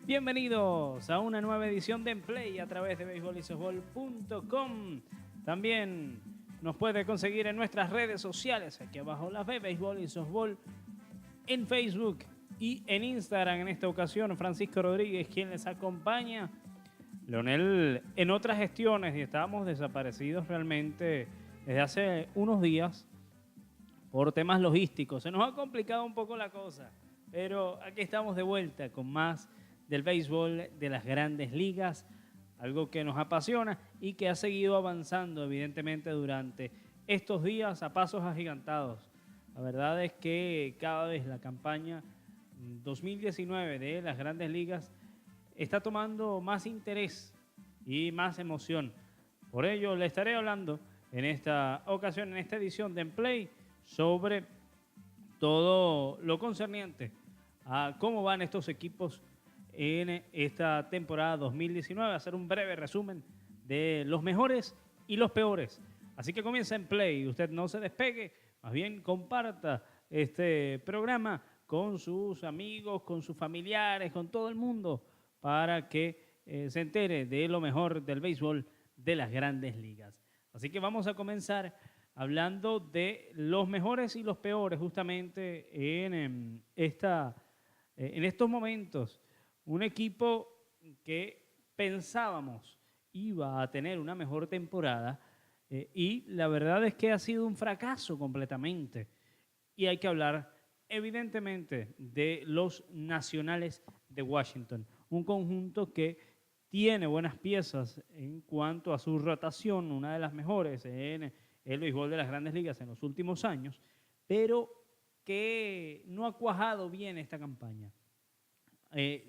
Bienvenidos a una nueva edición de En Play a través de beisbolisofbol.com. También nos puede conseguir en nuestras redes sociales, aquí abajo las ve, Béisbol y Softball, en Facebook y en Instagram. En esta ocasión, Francisco Rodríguez, quien les acompaña. Leonel en otras gestiones, y estábamos desaparecidos realmente desde hace unos días por temas logísticos. Se nos ha complicado un poco la cosa, pero aquí estamos de vuelta con más del béisbol de las grandes ligas, algo que nos apasiona y que ha seguido avanzando evidentemente durante estos días a pasos agigantados. La verdad es que cada vez la campaña 2019 de las grandes ligas está tomando más interés y más emoción. Por ello le estaré hablando en esta ocasión, en esta edición de En Play, sobre todo lo concerniente a cómo van estos equipos en esta temporada 2019, hacer un breve resumen de los mejores y los peores. Así que comienza En Play, usted no se despegue, más bien comparta este programa con sus amigos, con sus familiares, con todo el mundo, para que se entere de lo mejor del béisbol de las grandes ligas. Así que vamos a comenzar hablando de los mejores y los peores justamente en estos momentos. Un equipo que pensábamos iba a tener una mejor temporada y la verdad es que ha sido un fracaso completamente. Y hay que hablar evidentemente de los Nacionales de Washington, un conjunto que tiene buenas piezas en cuanto a su rotación, una de las mejores en el béisbol de las grandes ligas en los últimos años, pero que no ha cuajado bien esta campaña.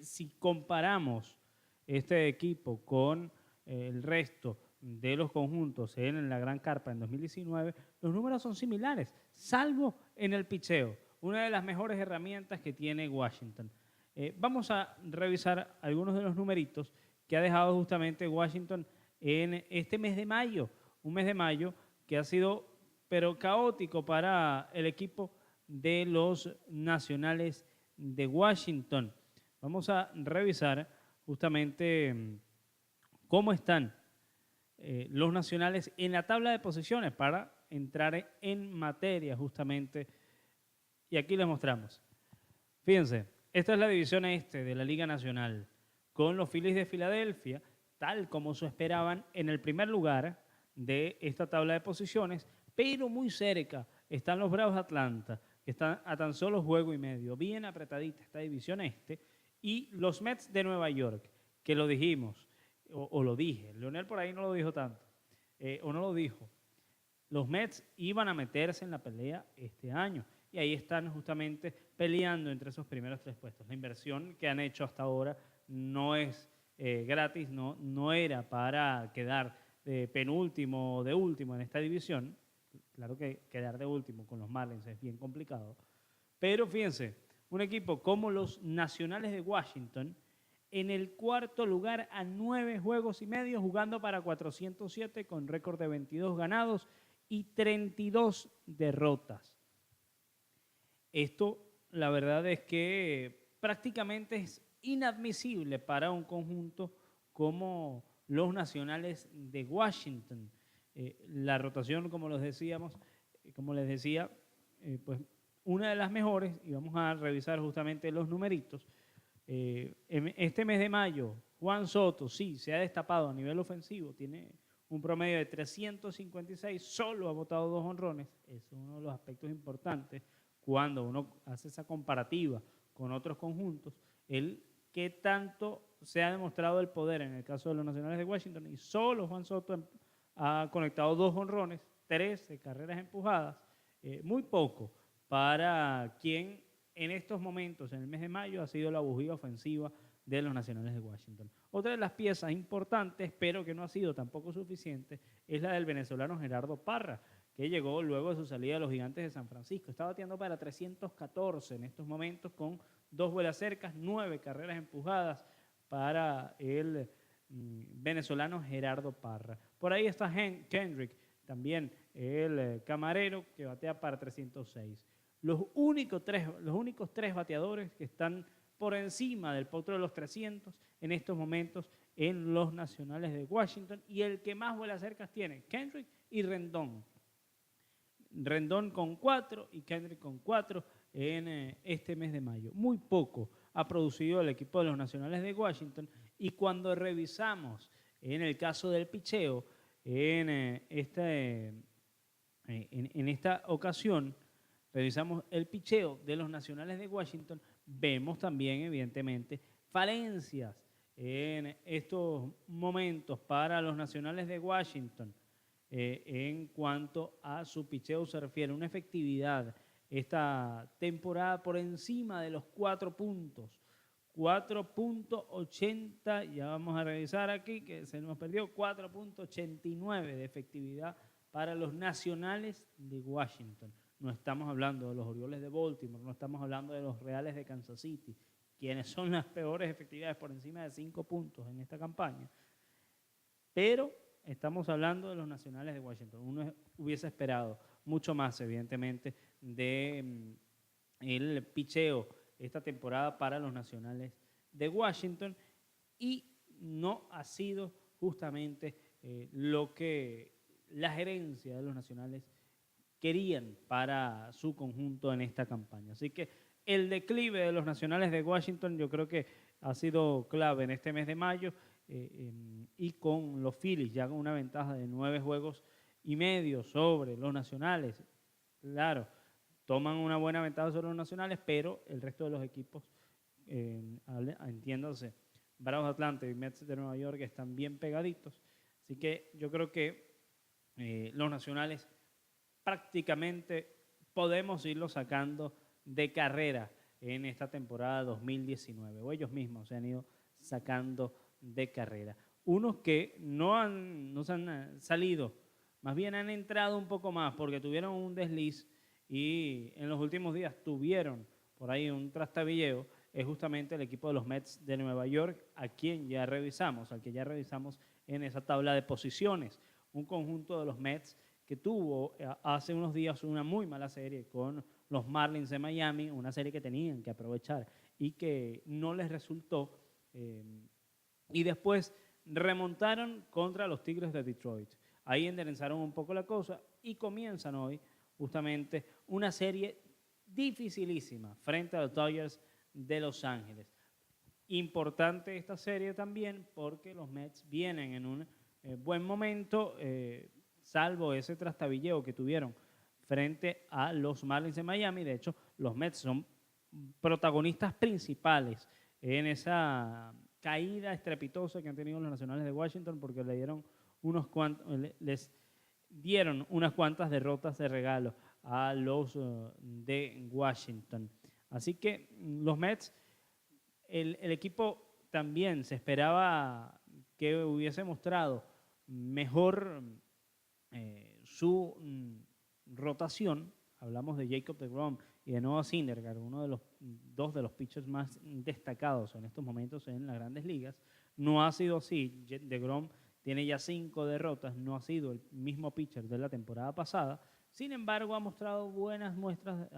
Si comparamos este equipo con el resto de los conjuntos en la Gran Carpa en 2019, los números son similares, salvo en el picheo, una de las mejores herramientas que tiene Washington. Vamos a revisar algunos de los numeritos que ha dejado justamente Washington en este mes de mayo, un mes de mayo que ha sido pero caótico para el equipo de los Nacionales de Washington. Vamos a revisar justamente cómo están los Nacionales en la tabla de posiciones para entrar en materia justamente. Y aquí les mostramos. Fíjense, esta es la división este de la Liga Nacional, con los Phillies de Filadelfia, tal como se esperaban, en el primer lugar de esta tabla de posiciones, pero muy cerca están los Bravos de Atlanta, que están a tan solo juego y medio, bien apretadita esta división este, y los Mets de Nueva York, que lo dijimos, o lo dije, Leonel por ahí no lo dijo tanto, o no lo dijo. Los Mets iban a meterse en la pelea este año y ahí están justamente peleando entre esos primeros tres puestos. La inversión que han hecho hasta ahora no es gratis, no era para quedar de penúltimo o de último en esta división. Claro que quedar de último con los Marlins es bien complicado, pero fíjense, un equipo como los Nacionales de Washington en el cuarto lugar a 9 juegos y medio, jugando para 407 con récord de 22 ganados y 32 derrotas. Esto, la verdad es que prácticamente es inadmisible para un conjunto como los Nacionales de Washington. La rotación, como les decía, pues una de las mejores, y vamos a revisar justamente los numeritos. En este mes de mayo, Juan Soto sí se ha destapado a nivel ofensivo, tiene un promedio de 356, solo ha botado 2 jonrones, es uno de los aspectos importantes cuando uno hace esa comparativa con otros conjuntos, el que tanto se ha demostrado el poder en el caso de los Nacionales de Washington, y solo Juan Soto ha conectado 2 jonrones, 13 carreras empujadas, muy poco para quien en estos momentos, en el mes de mayo, ha sido la bujía ofensiva de los Nacionales de Washington. Otra de las piezas importantes, pero que no ha sido tampoco suficiente, es la del venezolano Gerardo Parra, que llegó luego de su salida a los Gigantes de San Francisco. Está bateando para 314 en estos momentos con 2 vuelas cercas, 9 carreras empujadas para el venezolano Gerardo Parra. Por ahí está Kendrick, también el camarero, que batea para 306. Los únicos tres bateadores que están por encima del potro de los 300 en estos momentos en los Nacionales de Washington, y el que más vuelas cercas tiene, Kendrick y Rendón. Rendón con 4 y Kendrick con 4 en este mes de mayo. Muy poco ha producido el equipo de los Nacionales de Washington, y cuando revisamos en el caso del picheo, en esta ocasión, revisamos el picheo de los Nacionales de Washington, vemos también evidentemente falencias en estos momentos para los Nacionales de Washington. En cuanto a su picheo se refiere, una efectividad esta temporada por encima de los 4 puntos, 4.80, ya vamos a revisar aquí que se nos perdió, 4.89 de efectividad para los Nacionales de Washington. No estamos hablando de los Orioles de Baltimore, no estamos hablando de los Reales de Kansas City, quienes son las peores efectividades por encima de 5 puntos en esta campaña, pero estamos hablando de los Nacionales de Washington. Uno hubiese esperado mucho más, evidentemente, de el picheo esta temporada para los Nacionales de Washington, y no ha sido justamente lo que la gerencia de los Nacionales querían para su conjunto en esta campaña. Así que el declive de los Nacionales de Washington yo creo que ha sido clave en este mes de mayo, y con los Phillies ya con una ventaja de 9 juegos y medio sobre los Nacionales. Claro, toman una buena ventaja sobre los Nacionales, pero el resto de los equipos, entiéndase, Bravos de Atlanta y Mets de Nueva York, están bien pegaditos. Así que yo creo que los Nacionales prácticamente podemos irlos sacando de carrera en esta temporada 2019, o ellos mismos se han ido sacando de carrera. Unos que no se han salido, más bien han entrado un poco más porque tuvieron un desliz y en los últimos días tuvieron por ahí un trastabilleo, es justamente el equipo de los Mets de Nueva York, al que ya revisamos en esa tabla de posiciones. Un conjunto de los Mets que tuvo hace unos días una muy mala serie con los Marlins de Miami, una serie que tenían que aprovechar y que no les resultó, y después remontaron contra los Tigres de Detroit. Ahí enderezaron un poco la cosa y comienzan hoy justamente una serie dificilísima frente a los Dodgers de Los Ángeles. Importante esta serie también porque los Mets vienen en un buen momento, salvo ese trastabilleo que tuvieron frente a los Marlins de Miami. De hecho, los Mets son protagonistas principales en esa caída estrepitosa que han tenido los Nacionales de Washington, porque les dieron unas cuantas derrotas de regalo a los de Washington. Así que los Mets, el equipo también se esperaba que hubiese mostrado mejor su rotación. Hablamos de Jacob deGrom y de Noah Syndergaard, dos de los pitchers más destacados en estos momentos en las Grandes Ligas. No ha sido así. deGrom tiene ya 5 derrotas, no ha sido el mismo pitcher de la temporada pasada. Sin embargo, ha mostrado buenas muestras,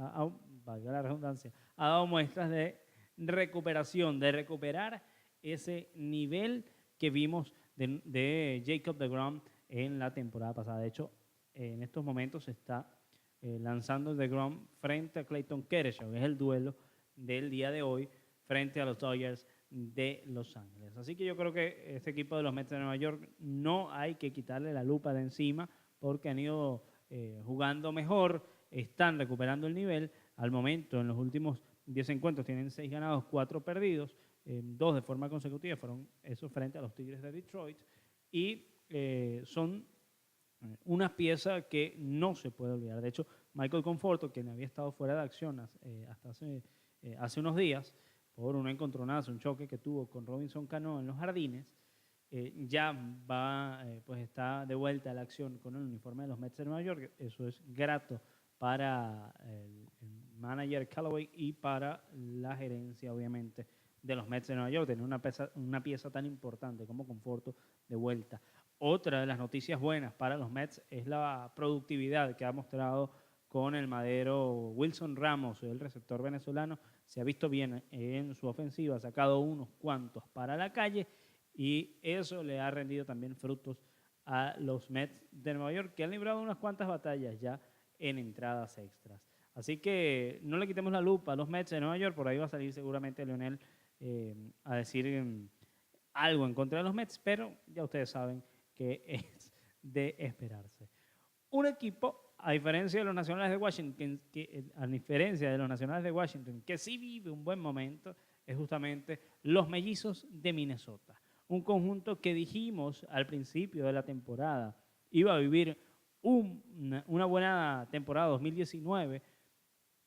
valga la redundancia, ha dado muestras de recuperación, de recuperar ese nivel que vimos de Jacob deGrom en la temporada pasada. De hecho, en estos momentos se está lanzando deGrom frente a Clayton Kershaw. Es el duelo del día de hoy frente a los Dodgers de Los Ángeles. Así que yo creo que este equipo de los Mets de Nueva York no hay que quitarle la lupa de encima, porque han ido jugando mejor, están recuperando el nivel. Al momento, en los últimos 10 encuentros, tienen 6 ganados, 4 perdidos, 2 de forma consecutiva, fueron esos frente a los Tigres de Detroit, y son una pieza que no se puede olvidar. De hecho, Michael Conforto, quien había estado fuera de acción hasta hace hace unos días por un encontronazo, un choque que tuvo con Robinson Cano en los Jardines. Ya pues está de vuelta a la acción con el uniforme de los Mets de Nueva York. Eso es grato para el manager Callaway y para la gerencia, obviamente, de los Mets de Nueva York, tener una pieza tan importante como Conforto de vuelta. Otra de las noticias buenas para los Mets es la productividad que ha mostrado con el madero Wilson Ramos, el receptor venezolano. Se ha visto bien en su ofensiva, ha sacado unos cuantos para la calle y eso le ha rendido también frutos a los Mets de Nueva York, que han librado unas cuantas batallas ya en entradas extras. Así que no le quitemos la lupa a los Mets de Nueva York. Por ahí va a salir seguramente Leonel a decir algo en contra de los Mets, pero ya ustedes saben que es de esperarse. Un equipo, a diferencia de los Nacionales de Washington, que sí vive un buen momento, es justamente los Mellizos de Minnesota. Un conjunto que dijimos al principio de la temporada iba a vivir una buena temporada 2019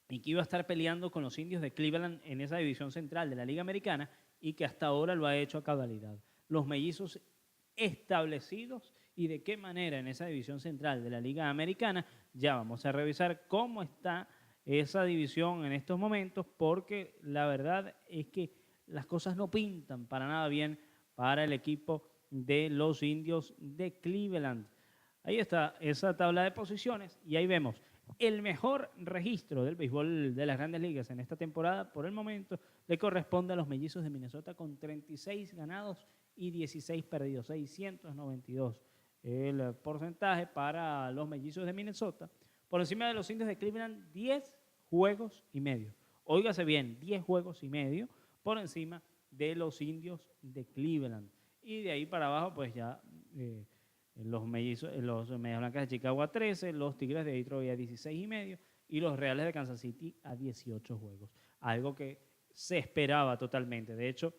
y que iba a estar peleando con los Indios de Cleveland en esa división central de la Liga Americana y que hasta ahora lo ha hecho a cabalidad. Los Mellizos establecidos y de qué manera en esa división central de la Liga Americana. Ya vamos a revisar cómo está esa división en estos momentos, porque la verdad es que las cosas no pintan para nada bien para el equipo de los Indios de Cleveland. Ahí está esa tabla de posiciones y ahí vemos el mejor registro del béisbol de las Grandes Ligas en esta temporada. Por el momento le corresponde a los Mellizos de Minnesota con 36 ganados y 16 perdidos, 692 el porcentaje para los Mellizos de Minnesota. Por encima de los Indios de Cleveland, 10 juegos y medio. Óigase bien, 10 juegos y medio por encima de los Indios de Cleveland. Y de ahí para abajo, pues ya los Medias Blancas de Chicago a 13, los Tigres de Detroit a 16 y medio y los Reales de Kansas City a 18 juegos. Algo que se esperaba totalmente. De hecho,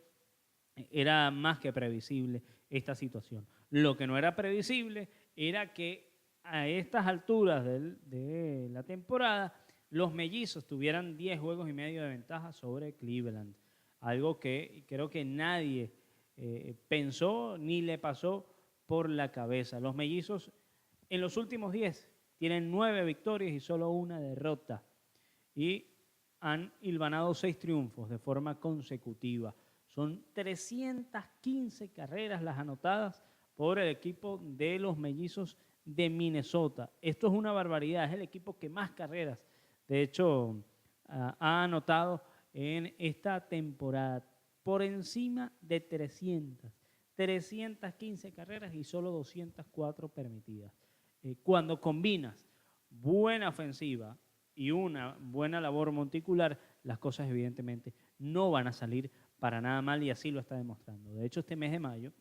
era más que previsible esta situación. Lo que no era previsible era que a estas alturas de la temporada los Mellizos tuvieran 10 juegos y medio de ventaja sobre Cleveland. Algo que creo que nadie pensó ni le pasó por la cabeza. Los Mellizos en los últimos 10 tienen 9 victorias y solo una derrota. Y han hilvanado 6 triunfos de forma consecutiva. Son 315 carreras las anotadas por el equipo de los Mellizos de Minnesota. Esto es una barbaridad, es el equipo que más carreras, de hecho, ha anotado en esta temporada. Por encima de 315 carreras y solo 204 permitidas. Cuando combinas buena ofensiva y una buena labor monticular, las cosas evidentemente no van a salir para nada mal y así lo está demostrando. De hecho, este mes de mayo,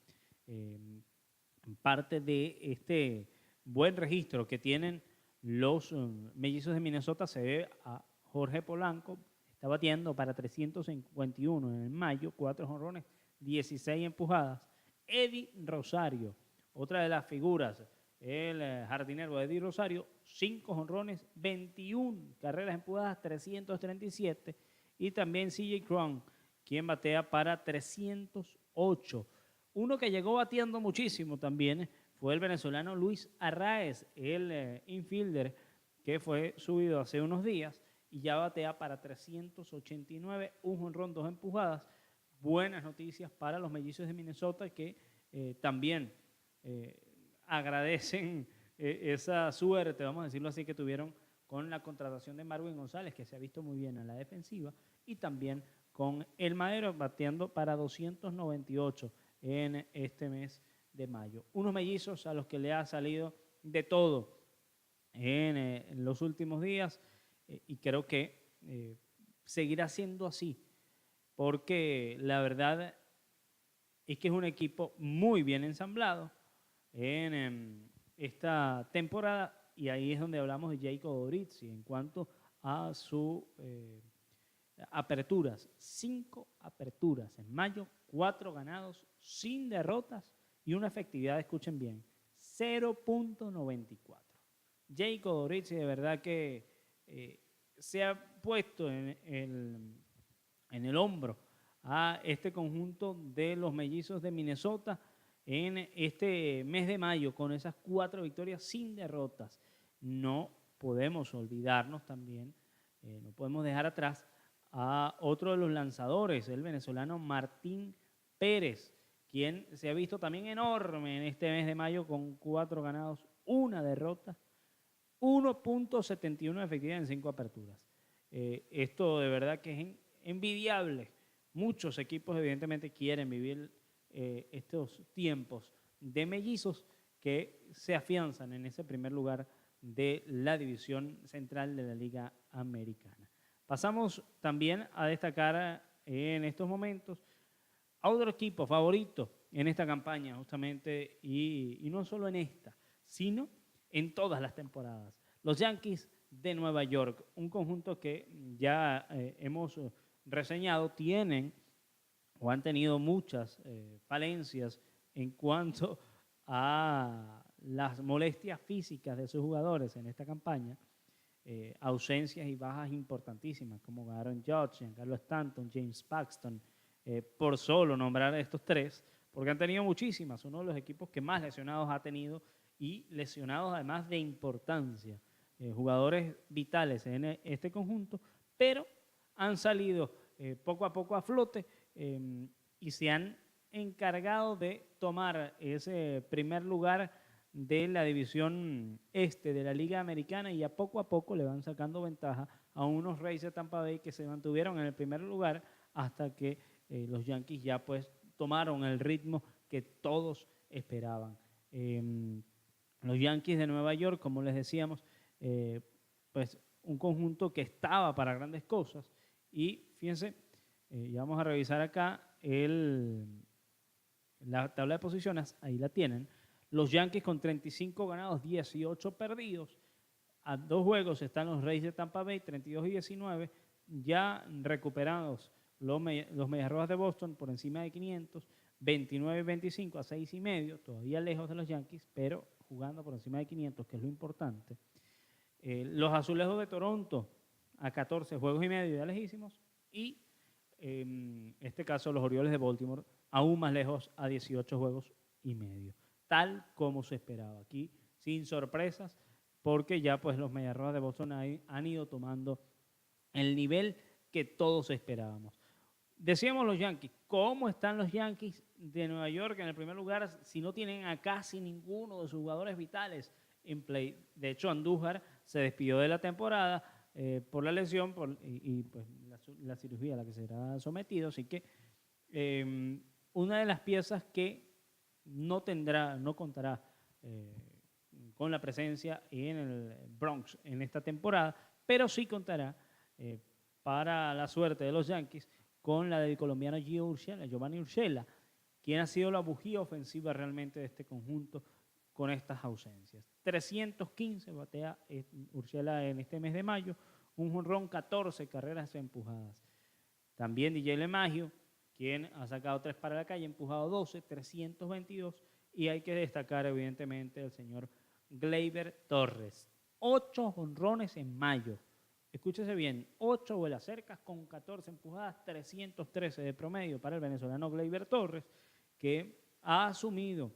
parte de este buen registro que tienen los Mellizos de Minnesota se debe a Jorge Polanco. Está batiendo para 351 en mayo, 4 jonrones, 16 empujadas. Eddie Rosario, otra de las figuras, el jardinero Eddie Rosario, 5 jonrones, 21 carreras empujadas, 337. Y también CJ Cron, quien batea para 308. Uno que llegó batiendo muchísimo también fue el venezolano Luis Arraez, el infielder que fue subido hace unos días y ya batea para 389, un jonrón, 2 empujadas. Buenas noticias para los Mellizos de Minnesota que también agradecen esa suerte, vamos a decirlo así, que tuvieron con la contratación de Marwin González, que se ha visto muy bien en la defensiva, y también con el Madero bateando para 298 en este mes de mayo. Unos Mellizos a los que le ha salido de todo en los últimos días y creo que seguirá siendo así, porque la verdad es que es un equipo muy bien ensamblado en esta temporada y ahí es donde hablamos de Jacob Odorizzi en cuanto a su aperturas. 5 aperturas en mayo, 4 ganados, sin derrotas y una efectividad, escuchen bien, 0.94. Jacob Odorizzi de verdad que se ha puesto en en el hombro a este conjunto de los Mellizos de Minnesota en este mes de mayo con esas 4 victorias sin derrotas. No podemos olvidarnos también, no podemos dejar atrás a otro de los lanzadores, el venezolano Martín Pérez, quien se ha visto también enorme en este mes de mayo con 4 ganados, 1 derrota, 1.71 de efectividad en 5 aperturas. Esto de verdad que es envidiable. Muchos equipos evidentemente quieren vivir estos tiempos de mellizos que se afianzan en ese primer lugar de la división central de la Liga Americana. Pasamos también a destacar en estos momentos a otro equipo favorito en esta campaña justamente y no solo en esta, sino en todas las temporadas. Los Yankees de Nueva York, un conjunto que ya hemos reseñado, tienen o han tenido muchas falencias en cuanto a las molestias físicas de sus jugadores en esta campaña, ausencias y bajas importantísimas como Aaron Judge, Giancarlo Stanton, James Paxton, por solo nombrar a estos 3, porque han tenido muchísimas, uno de los equipos que más lesionados ha tenido y lesionados además de importancia, jugadores vitales en este conjunto, pero han salido poco a poco a flote y se han encargado de tomar ese primer lugar de la división este de la Liga Americana y a poco le van sacando ventaja a unos Rays de Tampa Bay que se mantuvieron en el primer lugar hasta que los Yankees ya pues tomaron el ritmo que todos esperaban. Los Yankees de Nueva York, como les decíamos, pues un conjunto que estaba para grandes cosas y fíjense, ya vamos a revisar acá la tabla de posiciones, ahí la tienen. Los Yankees con 35 ganados, 18 perdidos. A 2 juegos están los Rays de Tampa Bay, 32 y 19. Ya recuperados los Medias Rojas de Boston por encima de 500, 29 y 25 a 6 y medio, todavía lejos de los Yankees, pero jugando por encima de 500, que es lo importante. Los Azulejos de Toronto a 14 juegos y medio, ya lejísimos. Y en este caso los Orioles de Baltimore aún más lejos a 18 juegos y medio. Tal como se esperaba. Aquí sin sorpresas, porque ya pues los Medias Rojas de Boston han ido tomando el nivel que todos esperábamos. Decíamos los Yankees, ¿cómo están los Yankees de Nueva York en el primer lugar si no tienen a casi ninguno de sus jugadores vitales en play? De hecho, Andújar se despidió de la temporada por la lesión y pues la cirugía a la que será sometido, así que una de las piezas que no contará con la presencia en el Bronx en esta temporada, pero sí contará para la suerte de los Yankees con la del colombiano Giovanny Urshela, quien ha sido la bujía ofensiva realmente de este conjunto con estas ausencias. 315 batea Urshela en este mes de mayo, un jonrón, 14 carreras empujadas. También DJ LeMahieu, quien ha sacado 3 para la calle, empujado 12, 322, y hay que destacar evidentemente al señor Gleyber Torres. 8 jonrones en mayo. Escúchese bien, 8 vuelas cercas con 14 empujadas, 313 de promedio para el venezolano Gleyber Torres, que ha asumido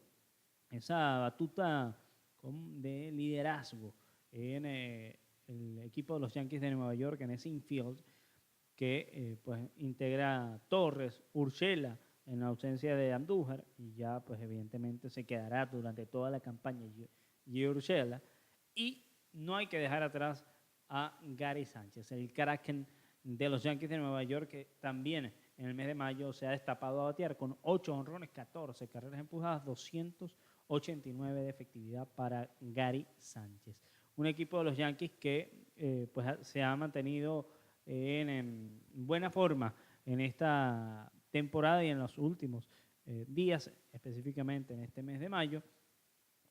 esa batuta de liderazgo en el equipo de los Yankees de Nueva York, en ese infield, que pues integra Torres, Urshela, en la ausencia de Andújar, y ya pues evidentemente se quedará durante toda la campaña Urshela, y no hay que dejar atrás a Gary Sánchez, el Kraken de los Yankees de Nueva York, que también en el mes de mayo se ha destapado a batear con 8 honrones, 14 carreras empujadas, 289 de efectividad para Gary Sánchez. Un equipo de los Yankees que pues se ha mantenido en buena forma en esta temporada y en los últimos días, específicamente en este mes de mayo,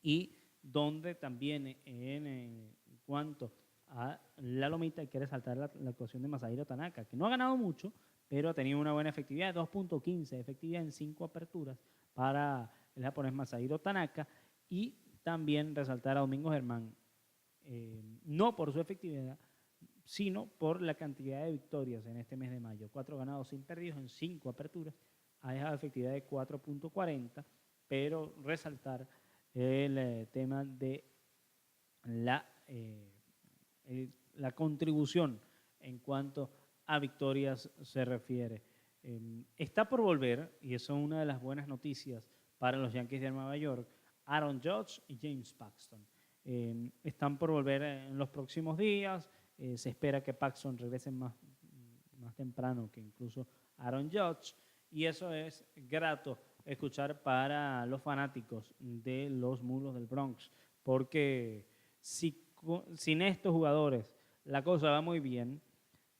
y donde también en cuanto a la lomita hay que resaltar la actuación de Masahiro Tanaka, que no ha ganado mucho, pero ha tenido una buena efectividad, 2.15 de efectividad en 5 aperturas para el japonés Masahiro Tanaka, y también resaltar a Domingo Germán, no por su efectividad, sino por la cantidad de victorias en este mes de mayo. 4 ganados sin perdidos en 5 aperturas, ha dejado efectividad de 4.40, pero resaltar el tema de la contribución en cuanto a victorias se refiere. Está por volver, y eso es una de las buenas noticias para los Yankees de Nueva York, Aaron Judge y James Paxton. Están por volver en los próximos días. Se espera que Paxton regrese más temprano que incluso Aaron Judge, y eso es grato escuchar para los fanáticos de los Mulos del Bronx, porque sin estos jugadores la cosa va muy bien.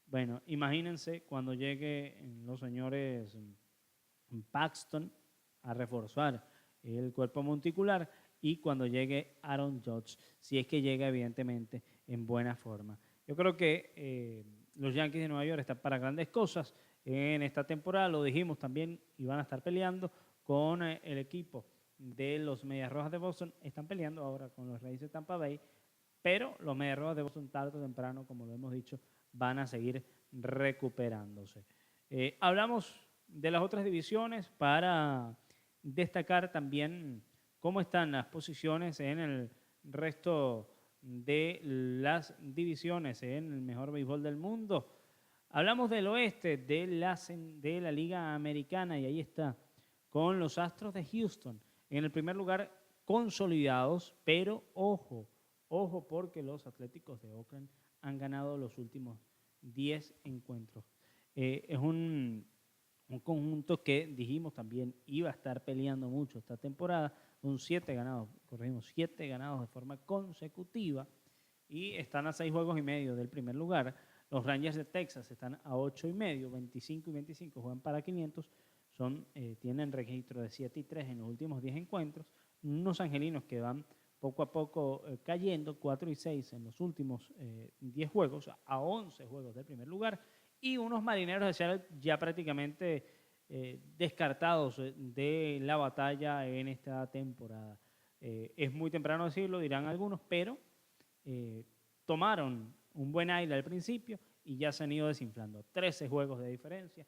Bueno, imagínense cuando lleguen los señores Paxton a reforzar el cuerpo monticular y cuando llegue Aaron Judge, si es que llega evidentemente en buena forma. Yo creo que los Yankees de Nueva York están para grandes cosas en esta temporada, lo dijimos también, y van a estar peleando con el equipo de los Medias Rojas de Boston, están peleando ahora con los Rays de Tampa Bay, pero los Medias Rojas de Boston tarde o temprano, como lo hemos dicho, van a seguir recuperándose. Hablamos de las otras divisiones para destacar también cómo están las posiciones en el resto de las divisiones en el mejor béisbol del mundo. Hablamos del oeste de la Liga Americana, y ahí está, con los Astros de Houston en el primer lugar consolidados, pero ojo porque los Atléticos de Oakland han ganado los últimos 10 encuentros. Es un conjunto que dijimos también iba a estar peleando mucho esta temporada, con 7 ganados de forma consecutiva, y están a 6 juegos y medio del primer lugar. Los Rangers de Texas están a 8 y medio, 25 y 25, juegan para 500, tienen registro de 7 y 3 en los últimos 10 encuentros. Unos angelinos que van poco a poco cayendo, 4 y 6 en los últimos 10 juegos, a 11 juegos del primer lugar, y unos marineros de Seattle ya prácticamente descartados de la batalla en esta temporada. Es muy temprano decirlo, dirán algunos, pero tomaron un buen aire al principio y ya se han ido desinflando. 13 juegos de diferencia,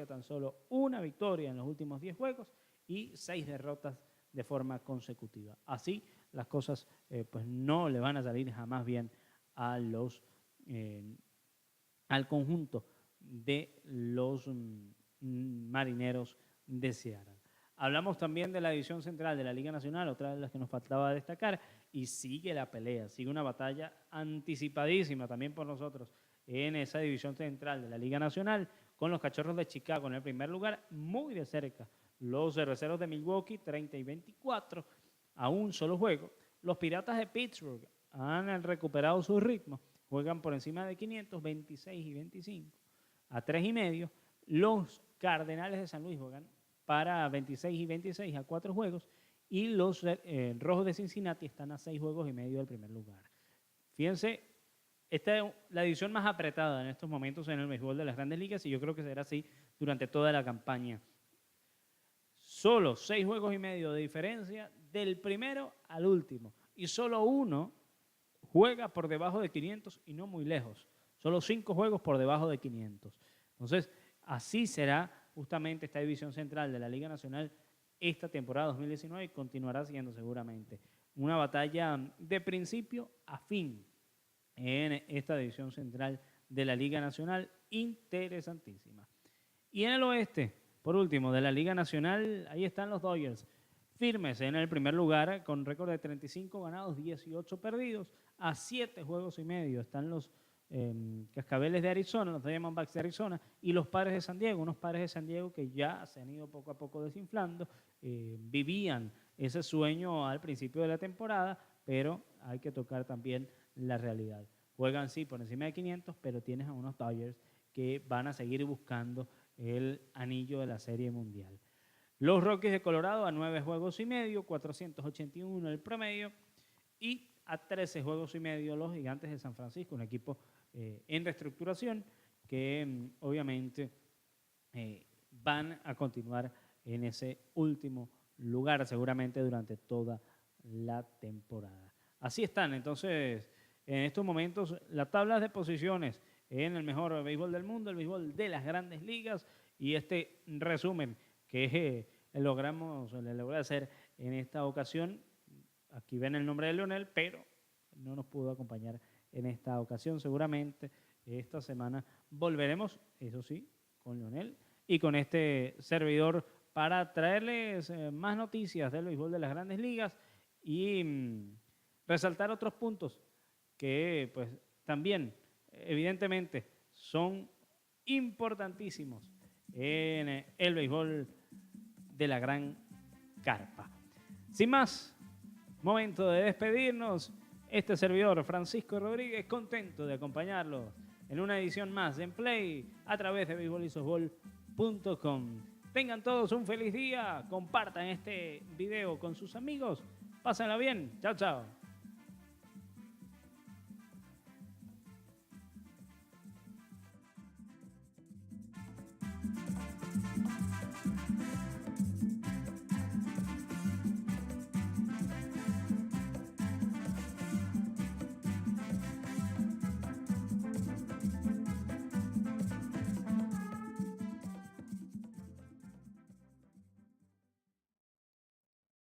tan solo una victoria en los últimos 10 juegos y 6 derrotas de forma consecutiva. Así las cosas pues no le van a salir jamás bien al conjunto de los marineros de Seattle. Hablamos también de la división central de la Liga Nacional, otra de las que nos faltaba destacar, y sigue la pelea, sigue una batalla anticipadísima también por nosotros en esa división central de la Liga Nacional, con los Cachorros de Chicago en el primer lugar, muy de cerca los Cerveceros de Milwaukee, 30 y 24, a un solo juego. Los Piratas de Pittsburgh han recuperado su ritmo, juegan por encima de 500, 26 y 25, a 3 y medio. Los Cardenales de San Luis juegan para 26 y 26 a 4 juegos, y los Rojos de Cincinnati están a 6 juegos y medio del primer lugar. Fíjense, esta es la división más apretada en estos momentos en el béisbol de las Grandes Ligas, y yo creo que será así durante toda la campaña. Solo 6 juegos y medio de diferencia del primero al último, y solo uno juega por debajo de 500 y no muy lejos. Solo 5 juegos por debajo de 500. Entonces, así será justamente esta división central de la Liga Nacional esta temporada 2019, y continuará siendo seguramente una batalla de principio a fin en esta división central de la Liga Nacional, interesantísima. Y en el oeste, por último, de la Liga Nacional, ahí están los Dodgers, firmes en el primer lugar con récord de 35 ganados, 18 perdidos, a 7 juegos y medio están los Cascabeles de Arizona, los Diamondbacks de Arizona, y los Padres de San Diego, unos Padres de San Diego que ya se han ido poco a poco desinflando, vivían ese sueño al principio de la temporada, pero hay que tocar también la realidad. Juegan sí por encima de 500, pero tienes a unos Dodgers que van a seguir buscando el anillo de la Serie Mundial. Los Rockies de Colorado a 9 juegos y medio, 481 el promedio, y a 13 juegos y medio los Gigantes de San Francisco, un equipo en reestructuración que obviamente van a continuar en ese último lugar seguramente durante toda la temporada. Así están entonces en estos momentos las tablas de posiciones en el mejor béisbol del mundo, el béisbol de las grandes ligas, y este resumen que le logré hacer en esta ocasión. Aquí ven el nombre de Leonel, pero no nos pudo acompañar en esta ocasión. Seguramente esta semana volveremos, eso sí, con Leonel y con este servidor para traerles más noticias del béisbol de las grandes ligas y resaltar otros puntos que pues también evidentemente son importantísimos en el béisbol de la gran carpa. Sin más, momento de despedirnos. Este servidor, Francisco Rodríguez, contento de acompañarlos en una edición más en Play a través de beisbolisosbol.com. Tengan todos un feliz día, compartan este video con sus amigos, pásenla bien, chao, chao.